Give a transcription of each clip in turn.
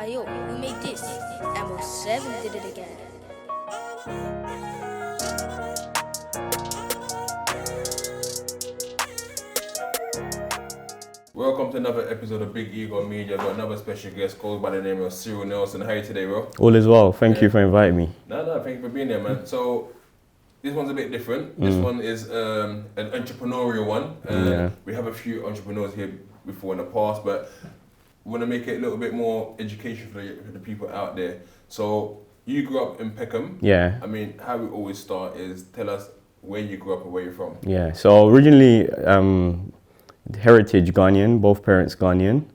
Ayo, we made this. Ammo 7 did it again. Welcome to another episode of Big Ego Media. I've got another special guest called by the name of Cyril Nelson. How are you today, bro? All is well. Thank you for inviting me. No, thank you for being here, man. So, this one's a bit different. This one is an entrepreneurial one. We have a few entrepreneurs here before in the past, but we want to make it a little bit more education for the people out there. So, you grew up in Peckham. Yeah. I mean, how we always start is tell us where you grew up and where you're from. Yeah. So originally, heritage Ghanaian, both parents Ghanaian.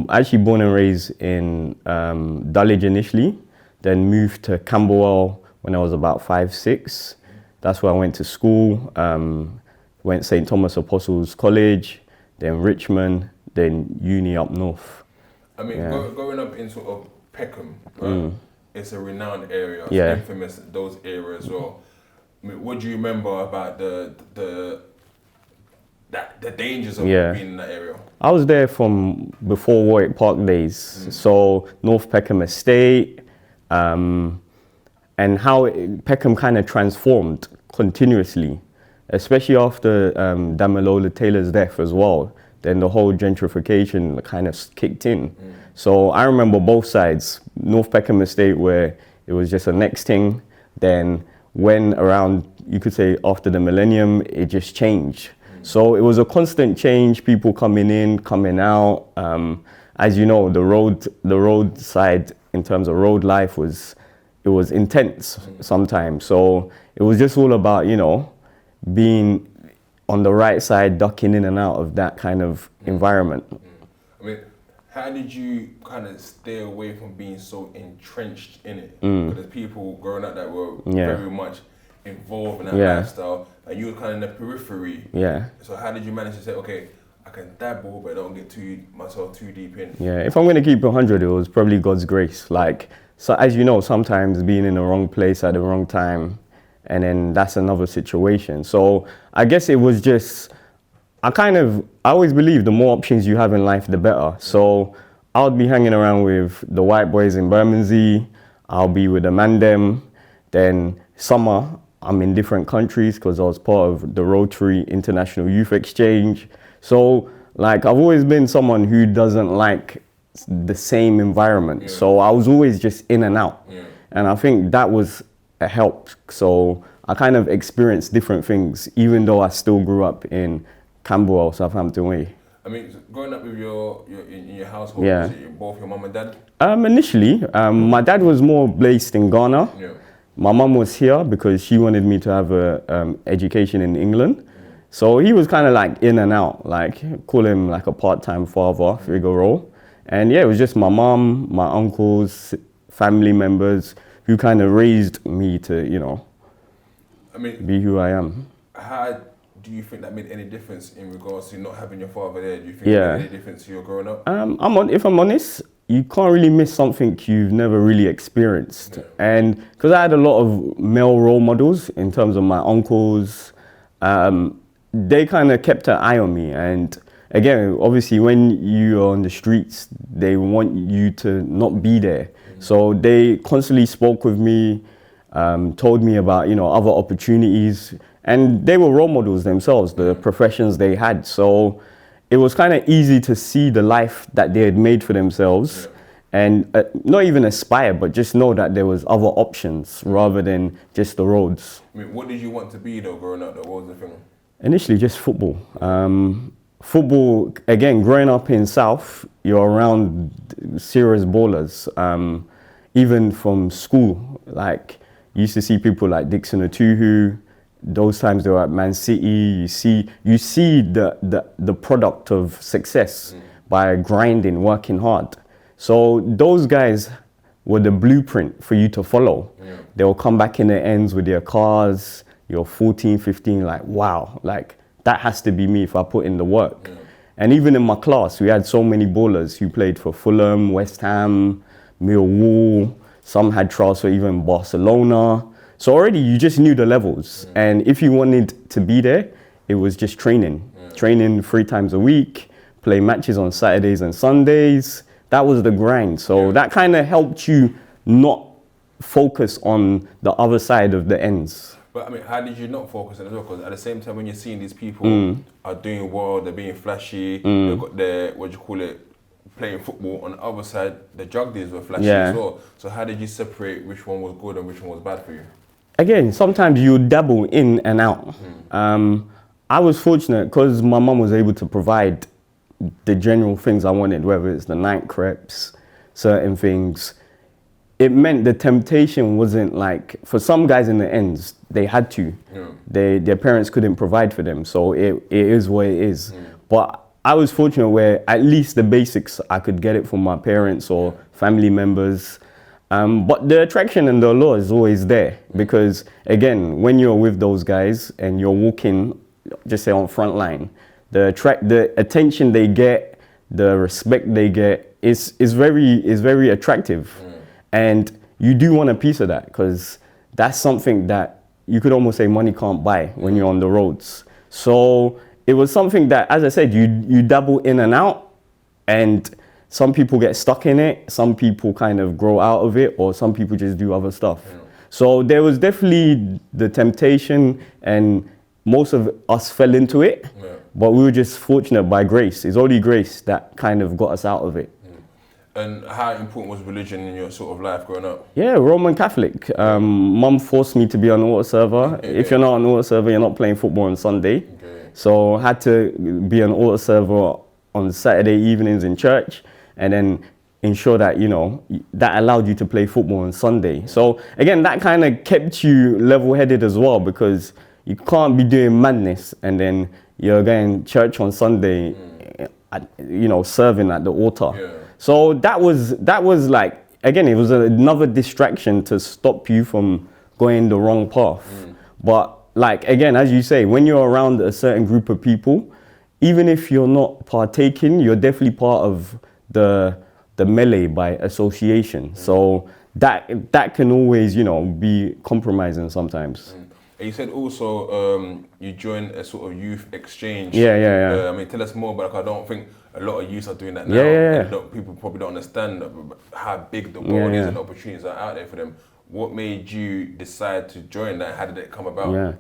Actually born and raised in Dulwich initially, then moved to Camberwell when I was about 5, 6. That's where I went to school. Went St. Thomas Apostles College, then Richmond, then uni up north. I mean, growing up in sort of Peckham, right? It's a renowned area. It's infamous, those areas as well. I mean, what do you remember about the dangers of being in that area? I was there from before Warwick Park days. So North Peckham Estate, and how Peckham kind of transformed continuously, especially after Damilola Taylor's death as well. Then the whole gentrification kind of kicked in. So I remember both sides. North Peckham Estate, where it was just a next thing. Then when around, you could say after the millennium, it just changed. So it was a constant change, people coming in, coming out. As you know, the road side in terms of road life was intense sometimes. So it was just all about, being on the right side, ducking in and out of that kind of environment. I mean, how did you kind of stay away from being so entrenched in it? Because there's people growing up that were very much involved in that lifestyle, and you were kind of in the periphery. Yeah. So how did you manage to say, okay, I can dabble, but I don't get myself too deep in? Yeah, if I'm going to keep 100, it was probably God's grace. So as you know, sometimes being in the wrong place at the wrong time, and then that's another situation. So I guess it was just, I always believe the more options you have in life, the better. So I would be hanging around with the white boys in Bermondsey. I'll be with the Mandem. Then summer, I'm in different countries because I was part of the Rotary International Youth Exchange. So I've always been someone who doesn't like the same environment. So I was always just in and out. And I think that was a help. So I kind of experienced different things, even though I still grew up in Camberwell, Southampton Way. I mean, growing up with in your household, was it both your mum and dad? Initially, my dad was more based in Ghana. My mum was here because she wanted me to have a education in England. So he was kind of in and out, call him a part-time father figure role. And it was just my mum, my uncles, family members who kind of raised me to, be who I am. How do you think that made any difference in regards to not having your father there? Do you think it made any difference to your growing up? If I'm honest, you can't really miss something you've never really experienced. And because I had a lot of male role models in terms of my uncles, they kind of kept an eye on me. And again, obviously when you're on the streets, they want you to not be there. So they constantly spoke with me, told me about, other opportunities. And they were role models themselves, the professions they had. So it was kind of easy to see the life that they had made for themselves and not even aspire, but just know that there was other options rather than just the roads. I mean, what did you want to be though growing up? What was the thing? Initially, just football. Football, again, growing up in South, you're around serious ballers. Even from school, you used to see people like Dixon Atuhu. Those times they were at Man City. You see the product of success by grinding, working hard. So those guys were the blueprint for you to follow. They will come back in the ends with their cars. You're 14, 15, wow, that has to be me if I put in the work. And even in my class, we had so many ballers who played for Fulham, West Ham, Millwall. Some had trials for even Barcelona. So already you just knew the levels. And if you wanted to be there, it was just training. Training 3 times a week, play matches on Saturdays and Sundays. that was the grind. So that kind of helped you not focus on the other side of the ends. But I mean, how did you not focus on it as well? Because at the same time, when you're seeing these people are doing well, they're being flashy, they've got their, what do you call it, playing football. On the other side, the drug dealers were flashy as well. So how did you separate which one was good and which one was bad for you? Again, sometimes you dabble in and out. I was fortunate because my mum was able to provide the general things I wanted, whether it's the night crepes, certain things. It meant the temptation wasn't like, for some guys in the ends, they had to. Their parents couldn't provide for them, so it is what it is. But I was fortunate where at least the basics, I could get it from my parents or family members. But the attraction and the allure is always there because, again, when you're with those guys and you're walking, just say on front line, the attention they get, the respect they get is very attractive. And you do want a piece of that because that's something that you could almost say money can't buy when you're on the roads. So it was something that, as I said, you dabble in and out, and some people get stuck in it, some people kind of grow out of it, or some people just do other stuff. So there was definitely the temptation, and most of us fell into it, but we were just fortunate by grace. It's only grace that kind of got us out of it. And how important was religion in your sort of life growing up? Yeah, Roman Catholic. Mum forced me to be an auto server. If you're not an auto server, you're not playing football on Sunday. So I had to be an auto server on Saturday evenings in church, and then ensure that, you know, that allowed you to play football on Sunday. So again, that kind of kept you level-headed as well, because you can't be doing madness and then you're going church on Sunday, you know, serving at the altar. So that was like, again, it was another distraction to stop you from going the wrong path. But like, again, as you say, when you're around a certain group of people, even if you're not partaking, you're definitely part of the melee by association. So that can always, you know, be compromising sometimes. And you said also you joined a sort of youth exchange. Yeah. I mean, tell us more about, I don't think a lot of youth are doing that now. And people probably don't understand how big the world is and opportunities are out there for them. What made you decide to join that? How did it come about?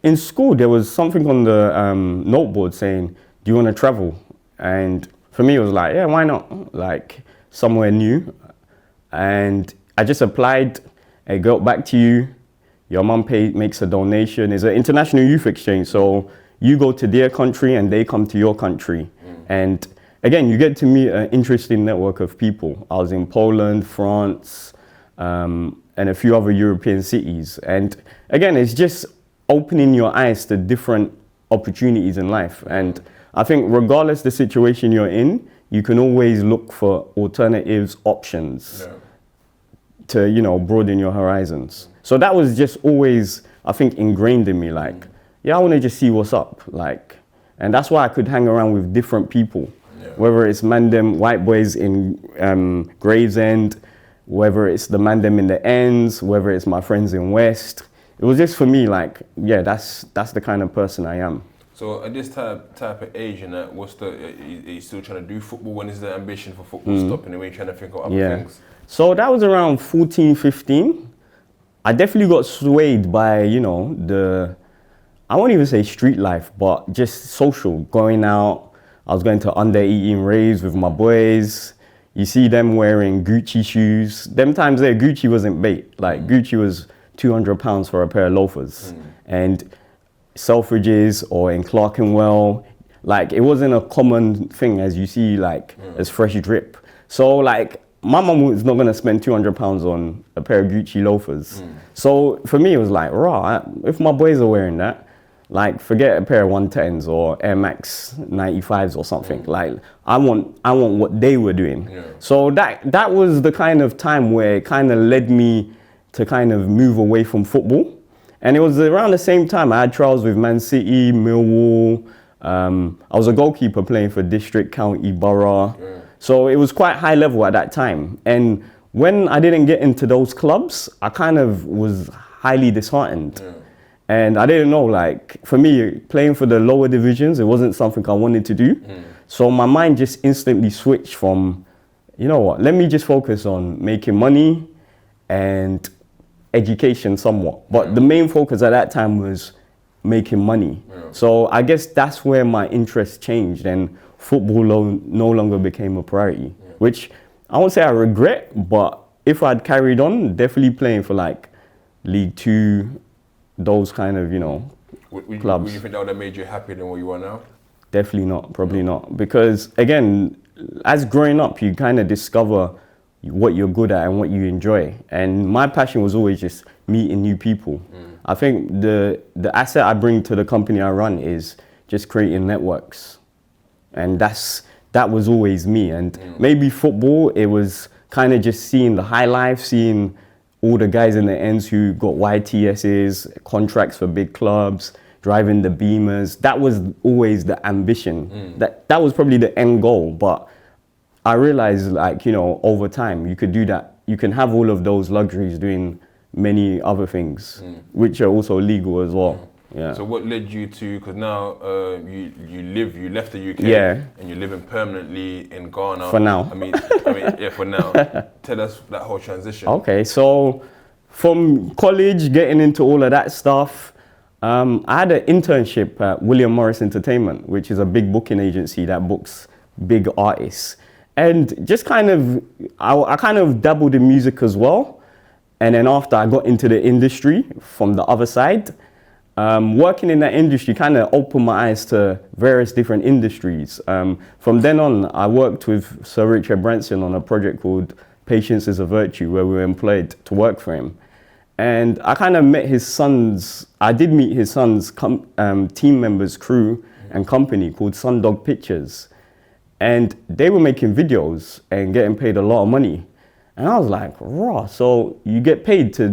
In school, there was something on the noteboard saying, do you want to travel? And for me, it was like, yeah, why not? Like, somewhere new. And I just applied. I got back to you. Your mum makes a donation. It's an international youth exchange. So you go to their country and they come to your country. And again, you get to meet an interesting network of people. I was in Poland, France, and a few other European cities. And again, it's just opening your eyes to different opportunities in life. And I think regardless the situation you're in, you can always look for alternatives, options to, you know, broaden your horizons. So that was just always, I think, ingrained in me, like, yeah, I want to just see what's up, like, and that's why I could hang around with different people, whether it's mandem white boys in Gravesend, whether it's the mandem in the ends, whether it's my friends in West. It was just for me, like, yeah, that's the kind of person I am. So at this type of age, and are you still trying to do football? When is the ambition for football stopping? Are you trying to think of other things? So that was around 14, 15. I definitely got swayed by, you know, I won't even say street life, but just social, going out. I was going to under-18 raves with my boys. You see them wearing Gucci shoes. Them times there, Gucci wasn't bait. Like, Gucci was £200 for a pair of loafers. And Selfridges or in Clerkenwell, like, it wasn't a common thing as you see, like, as fresh drip. So, like, my mum was not going to spend £200 on a pair of Gucci loafers. So for me, it was like, rah, if my boys are wearing that, like, forget a pair of 110s or Air Max 95s or something. Like, I want what they were doing. So that was the kind of time where it kind of led me to kind of move away from football. And it was around the same time I had trials with Man City, Millwall. I was a goalkeeper playing for district, county, borough. So it was quite high level at that time. And when I didn't get into those clubs, I kind of was highly disheartened. And I didn't know, like, for me, playing for the lower divisions, it wasn't something I wanted to do. So my mind just instantly switched from you know what, let me just focus on making money and education somewhat. But the main focus at that time was making money. So I guess that's where my interest changed, and football no longer became a priority, which I won't say I regret, but if I'd carried on, definitely playing for like League Two, those kind of, clubs. Would you think that would have made you happier than what you are now? Definitely not, probably not. Because again, as growing up, you kind of discover what you're good at and what you enjoy. And my passion was always just meeting new people. I think the asset I bring to the company I run is just creating networks. And that was always me. And maybe football, it was kind of just seeing the high life, seeing all the guys in the ends who got YTSs, contracts for big clubs, driving the Beamers. That was always the ambition. That was probably the end goal. But I realized, like, over time, you could do that. You can have all of those luxuries doing many other things, which are also legal as well. Yeah. So what led you to, because now you left the UK and you're living permanently in Ghana. For now. I mean, yeah, for now. Tell us that whole transition. Okay, so from college, getting into all of that stuff, I had an internship at William Morris Entertainment, which is a big booking agency that books big artists. And just I kind of dabbled in music as well. And then after I got into the industry from the other side, working in that industry kind of opened my eyes to various different industries. From then on, I worked with Sir Richard Branson on a project called Patience is a Virtue, where we were employed to work for him. And I kind of met his sons. I did meet his sons' team members, crew and company called Sundog Pictures. And they were making videos and getting paid a lot of money. And I was like, raw, so you get paid to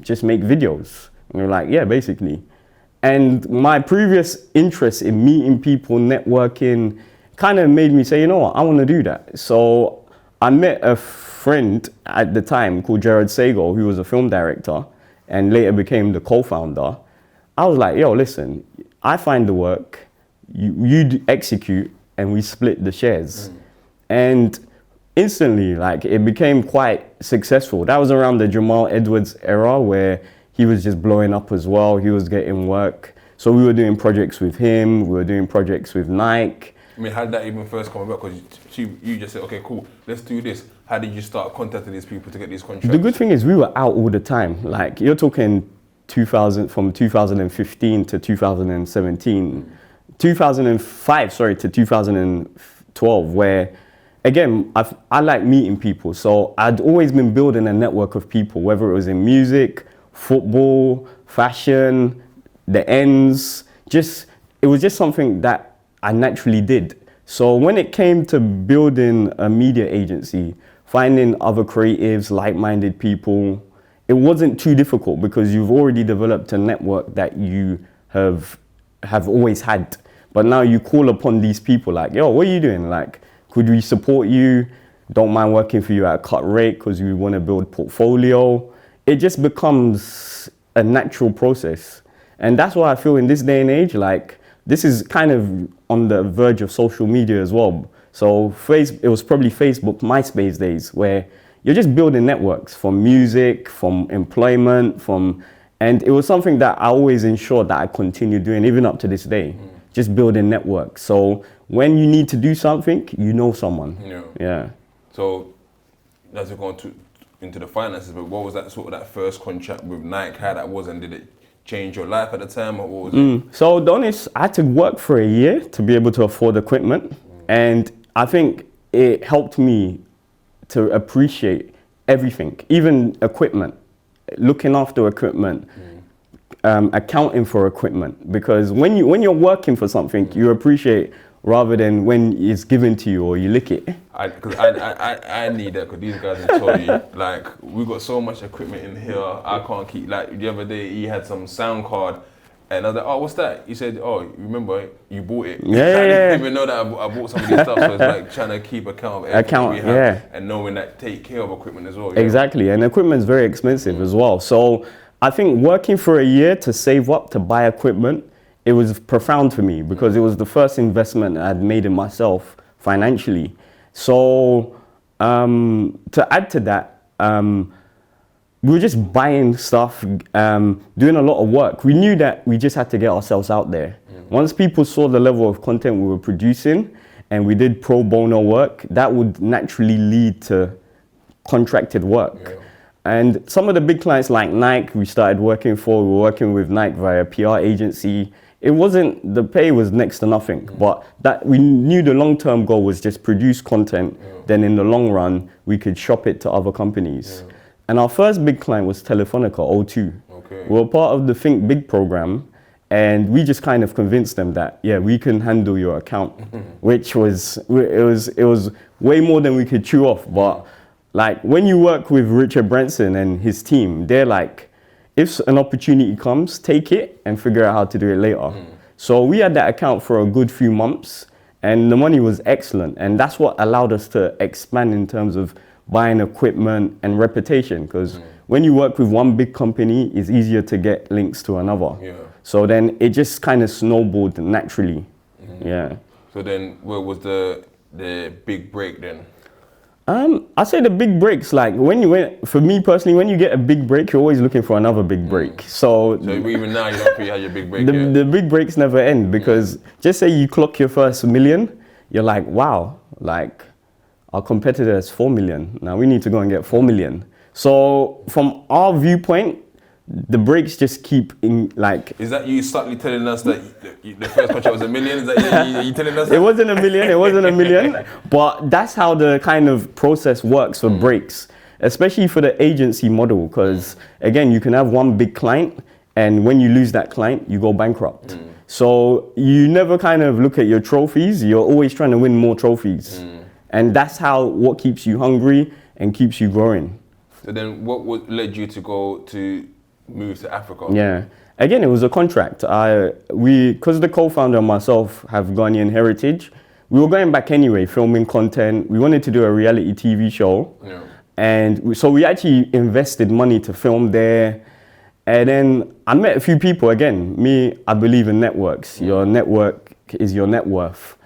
just make videos? And they're like, yeah, basically. And my previous interest in meeting people, networking, kind of made me say, you know what, I want to do that. So I met a friend at the time called Jared Sago, who was a film director and later became the co-founder. I was like, yo, listen, I find the work, you execute, and we split the shares. And instantly, like, it became quite successful. That was around the Jamal Edwards era where he was just blowing up as well. He was getting work. So we were doing projects with him. We were doing projects with Nike. I mean, how did that even first come about? Because you just said, okay, cool, let's do this. How did you start contacting these people to get these contracts? The good thing is we were out all the time. Like, you're talking from 2015 to 2017. 2005, to 2012, where, again, I like meeting people. So I'd always been building a network of people, whether it was in music, football, fashion, the ends, it was just something that I naturally did. So when it came to building a media agency, finding other creatives, like-minded people, it wasn't too difficult because you've already developed a network that you have always had. But now you call upon these people like, yo, what are you doing? Like, could we support you? Don't mind working for you at a cut rate because we want to build portfolio. It just becomes a natural process. And that's why I feel in this day and age, like, this is kind of on the verge of social media as well. So it was probably Facebook, MySpace days where you're just building networks from music, from employment, and it was something that I always ensured that I continue doing even up to this day. Just building networks. So when you need to do something, you know someone. Yeah. So as we're going into the finances, but what was that that first contract with Nike? How that was, and did it change your life at the time, or what was it? So the honest, I had to work for a year to be able to afford equipment, and I think it helped me to appreciate everything, even equipment, looking after equipment. Accounting for equipment, because when you're working for something, you appreciate rather than when it's given to you or you lick it. I need that, because these guys will tell you, like, we got so much equipment in here, I can't keep, like, the other day he had some sound card and I was like, oh, what's that? He said, oh, remember, you bought it. I didn't even know that I bought some of these stuff, so it's like trying to keep account of everything we have and knowing that take care of equipment as well. Exactly, and equipment's very expensive as well. So I think working for a year to save up to buy equipment, it was profound for me because it was the first investment I'd made in myself financially. So To add to that, we were just buying stuff, doing a lot of work. We knew that we just had to get ourselves out there. Once people saw the level of content we were producing and we did pro bono work, that would naturally lead to contracted work. Yeah. And some of the big clients like Nike, we started working for, we were working with Nike via PR agency. It wasn't, the pay was next to nothing, but that we knew the long-term goal was just produce content. Then in the long run, we could shop it to other companies. And our first big client was Telefonica, O2. Okay. We were part of the Think Big program, and we just kind of convinced them that, yeah, we can handle your account, which was, it was way more than we could chew off. But like when you work with Richard Branson and his team, they're like, if an opportunity comes, take it and figure out how to do it later. So we had that account for a good few months and the money was excellent. And that's what allowed us to expand in terms of buying equipment and reputation. Because when you work with one big company, it's easier to get links to another. Yeah. So then it just kind of snowballed naturally. Yeah. So then where was the big break then? I say the big breaks, like for me personally, when you get a big break, you're always looking for another big break. So even now you don't feel you had your big break yet? The big breaks never end because just say you clock your first million, you're like, wow, like our competitor has 4 million. Now we need to go and get 4 million. So from our viewpoint, the breaks just keep in like. Is that you subtly telling us that the first contract was $1 million? Is that you telling us that? It wasn't a million, but that's how the kind of process works for breaks, especially for the agency model. Because again, you can have one big client, and when you lose that client, you go bankrupt. So you never kind of look at your trophies. You're always trying to win more trophies, and that's what keeps you hungry and keeps you growing. So then, what led you to go to move to Africa? Yeah. Again, it was a contract. Because the co-founder and myself have Ghanaian heritage, we were going back anyway, filming content. We wanted to do a reality TV show. Yeah. And so we actually invested money to film there. And then I met a few people. Again, I believe in networks. Your network is your net worth.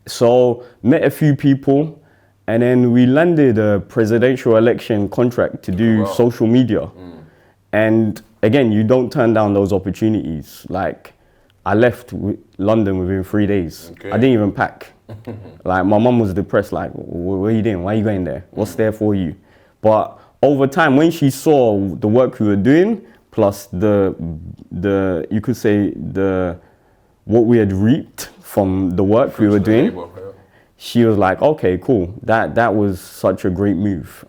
So met a few people. And then we landed a presidential election contract to do social media. And again, you don't turn down those opportunities. Like, I left London within 3 days. Okay. I didn't even pack. Like, my mum was depressed, like, what are you doing? Why are you going there? What's there for you? But over time, when she saw the work we were doing, plus the you could say, what we had reaped from the work we were doing, she was like, okay, cool. That was such a great move.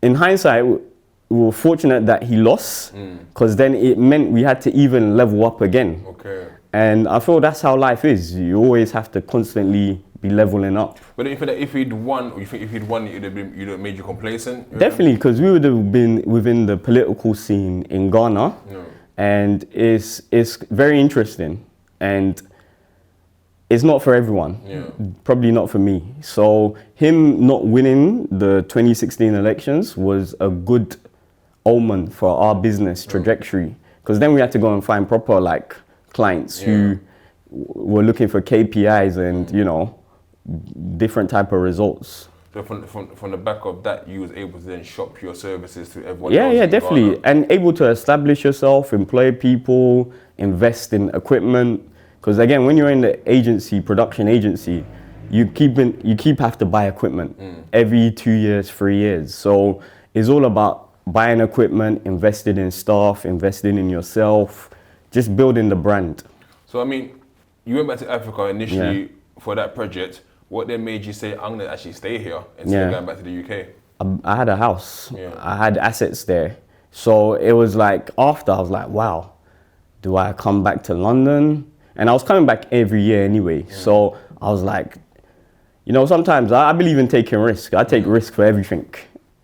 In hindsight, we were fortunate that he lost, because then it meant we had to even level up again. Okay. And I feel that's how life is. You always have to constantly be leveling up. But if he'd won, you'd have made you complacent? Definitely, because we would have been within the political scene in Ghana, and it's very interesting, and it's not for everyone. Probably not for me. So him not winning the 2016 elections was a good omen for our business trajectory, because then we had to go and find proper like clients who were looking for KPIs and different type of results. So from the back of that, you was able to then shop your services to everyone else. Yeah, definitely, Ghana. And able to establish yourself, employ people, invest in equipment. Because again, when you're in the production agency, you have to buy equipment every 2 years, 3 years. So it's all about buying equipment, investing in staff, investing in yourself, just building the brand. So I mean, you went back to Africa initially for that project. What then made you say, I'm gonna actually stay here instead of going back to the UK? I had a house. I had assets there. So it was like, after I was like, wow, do I come back to London? And I was coming back every year anyway. So I was like, sometimes I believe in taking risk. I take risk for everything.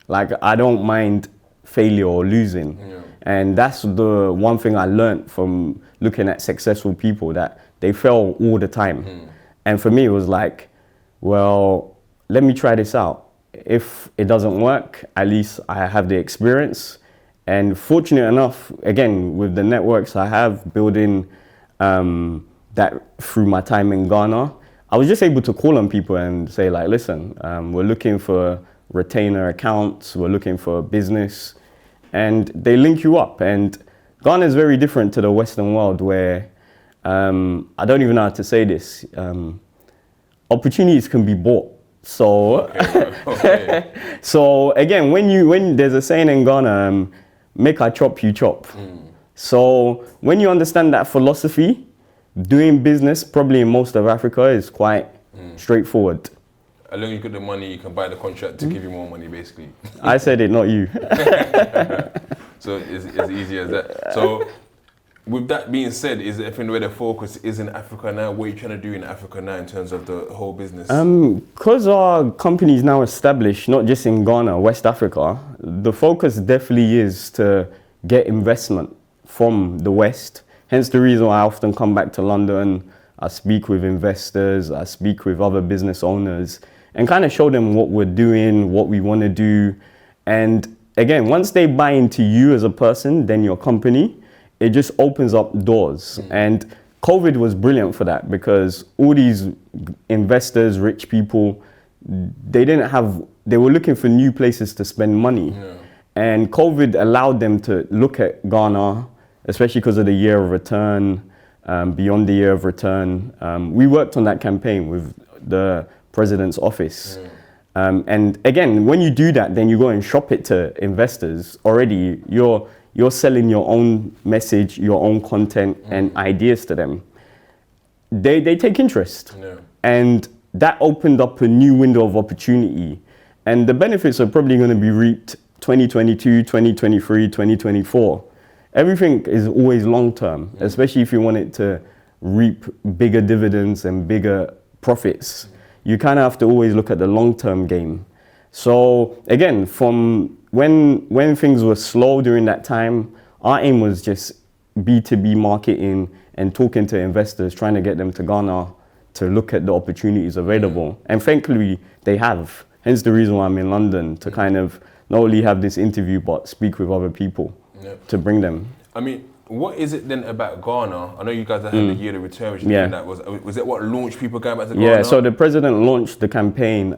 Like, I don't mind failure or losing. And that's the one thing I learned from looking at successful people, that they fail all the time. And for me, it was like, well, let me try this out. If it doesn't work, at least I have the experience. And fortunate enough, again, with the networks I have building that through my time in Ghana, I was just able to call on people and say like, listen, we're looking for retainer accounts, we're looking for business, and they link you up. And Ghana is very different to the Western world where, I don't even know how to say this, opportunities can be bought. So, so again, when there's a saying in Ghana, make I chop, you chop. So when you understand that philosophy, doing business probably in most of Africa is quite straightforward. As long as you get the money, you can buy the contract to give you more money, basically. I said it, not you. So it's as easy as that. So with that being said, is it where the focus is in Africa now? What are you trying to do in Africa now in terms of the whole business? Because our company is now established, not just in Ghana, West Africa, the focus definitely is to get investment from the West. Hence the reason why I often come back to London. I speak with investors, I speak with other business owners, and kind of show them what we're doing, what we want to do. And again, once they buy into you as a person, then your company, it just opens up doors. And COVID was brilliant for that because all these investors, rich people, they were looking for new places to spend money. And COVID allowed them to look at Ghana, especially because of the year of return, beyond the year of return. We worked on that campaign with the president's office. And again, when you do that, then you go and shop it to investors. Already, you're selling your own message, your own content and ideas to them. They take interest. And that opened up a new window of opportunity. And the benefits are probably going to be reaped 2022, 2023, 2024. Everything is always long term, especially if you want it to reap bigger dividends and bigger profits. You kind of have to always look at the long term game. So again, from when things were slow during that time, our aim was just B2B marketing and talking to investors, trying to get them to Ghana to look at the opportunities available. And thankfully, they have. Hence the reason why I'm in London, to kind of not only have this interview, but speak with other people to bring them. I mean, what is it then about Ghana? I know you guys had the year of return, which that was it what launched people going back to Ghana? Yeah, so the president launched the campaign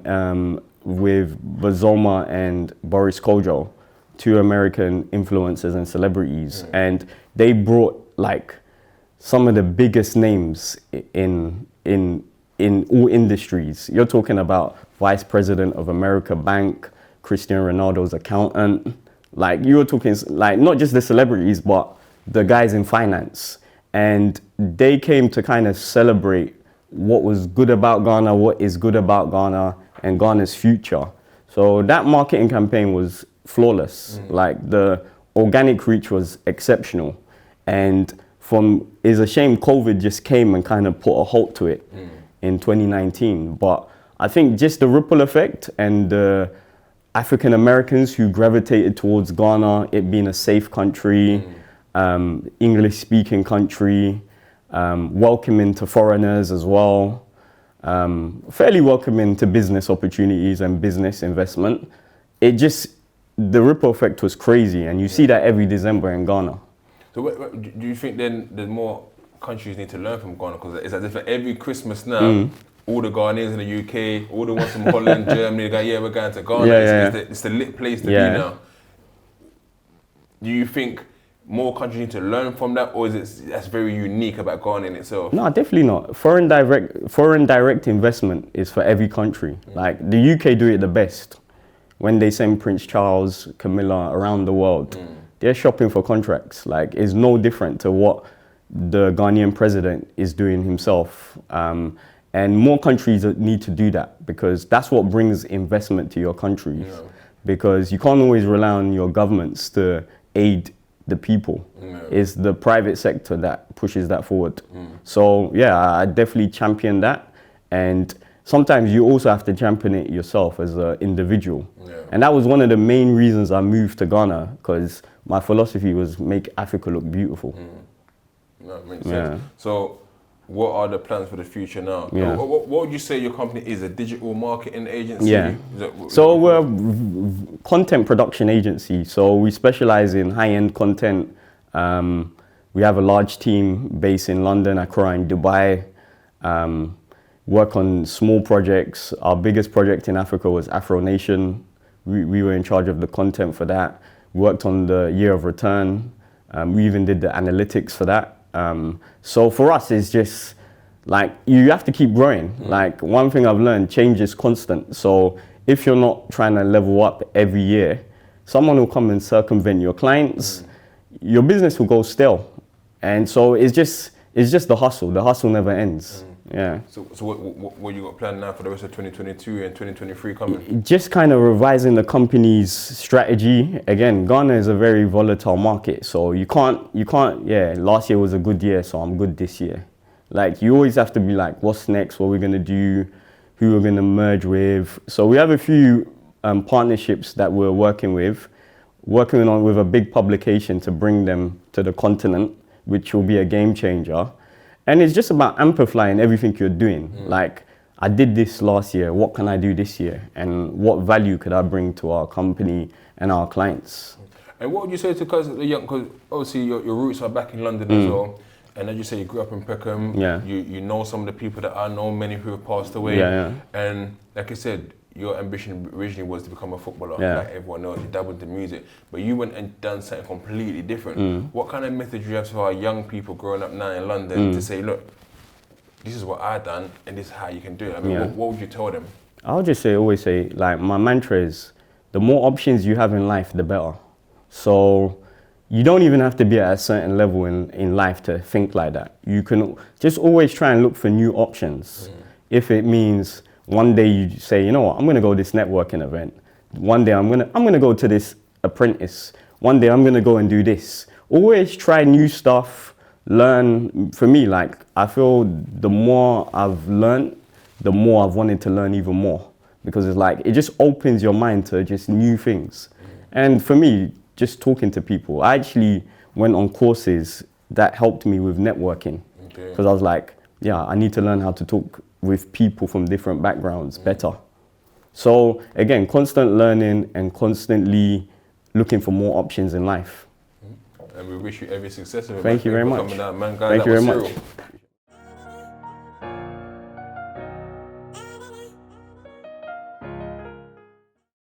with Bazoma and Boris Kojo, two American influencers and celebrities, and they brought like some of the biggest names in all industries. You're talking about Vice President of America Bank, Cristiano Ronaldo's accountant. Like you were talking, like not just the celebrities, but the guys in finance. And they came to kind of celebrate what was good about Ghana, what is good about Ghana, and Ghana's future. So that marketing campaign was flawless. Like the organic reach was exceptional. And it's a shame COVID just came and kind of put a halt to it in 2019. But I think just the ripple effect and the African Americans who gravitated towards Ghana, it being a safe country, English speaking country, welcoming to foreigners as well, fairly welcoming to business opportunities and business investment. The ripple effect was crazy, and you see that every December in Ghana. So do you think then there's more countries need to learn from Ghana? Because it's as if every Christmas now, all the Ghanaians in the UK, all the ones from Holland, Germany, they go, yeah, we're going to Ghana. It's the lit place to be now. Do you think more countries need to learn from that, or that's very unique about Ghana in itself? No, definitely not. Foreign direct investment is for every country. Like the UK do it the best. When they send Prince Charles, Camilla around the world, they're shopping for contracts. Like it's no different to what the Ghanaian president is doing himself. And more countries need to do that because that's what brings investment to your countries. Because you can't always rely on your governments to aid the people. It's the private sector that pushes that forward. So yeah, I definitely champion that. And sometimes you also have to champion it yourself as an individual. And that was one of the main reasons I moved to Ghana, because my philosophy was make Africa look beautiful. That makes sense. So what are the plans for the future now? What would you say your company is? A digital marketing agency? So we're a content production agency. So we specialize in high-end content. We have a large team based in London, Accra, and Dubai. work on small projects. Our biggest project in Africa was Afro Nation. We were in charge of the content for that. Worked on the year of return. We even did the analytics for that. So for us, it's just like you have to keep growing. Like one thing I've learned, change is constant. So if you're not trying to level up every year, someone will come and circumvent your clients. Your business will go stale. And so it's just the hustle. The hustle never ends. Yeah. So what you got planned now for the rest of 2022 and 2023 coming? Just kind of revising the company's strategy. Again, Ghana is a very volatile market. So you can't, yeah, last year was a good year, so I'm good this year. Like you always have to be like, what's next? What we're going to do? Who we're going to merge with? So we have a few partnerships that we're working on with a big publication to bring them to the continent, which will be a game changer. And it's just about amplifying everything you're doing. Like, I did this last year, what can I do this year? And what value could I bring to our company and our clients? And what would you say to the young, because obviously your roots are back in London as well. And as you say, you grew up in Peckham. Yeah. You know some of the people that I know, many who have passed away. Yeah. And like I said, your ambition originally was to become a footballer, like everyone knows. You dabbled in music, but you went and done something completely different. What kind of message do you have for our young people growing up now in London to say, look, this is what I've done and this is how you can do it? I mean, what would you tell them? I'll just always say, like, my mantra is, the more options you have in life, the better. So you don't even have to be at a certain level in life to think like that. You can just always try and look for new options. If it means one day you say, you know what, I'm going to go to this networking event. One day I'm going to go to this apprentice. One day I'm going to go and do this. Always try new stuff, learn. For me, like, I feel the more I've learned, the more I've wanted to learn even more. Because it's like, it just opens your mind to just new things. And for me, just talking to people, I actually went on courses that helped me with networking. Because I was like, yeah, I need to learn how to talk with people from different backgrounds better. So again, constant learning and constantly looking for more options in life. And we wish you every success. Thank you very much. Thank you very much.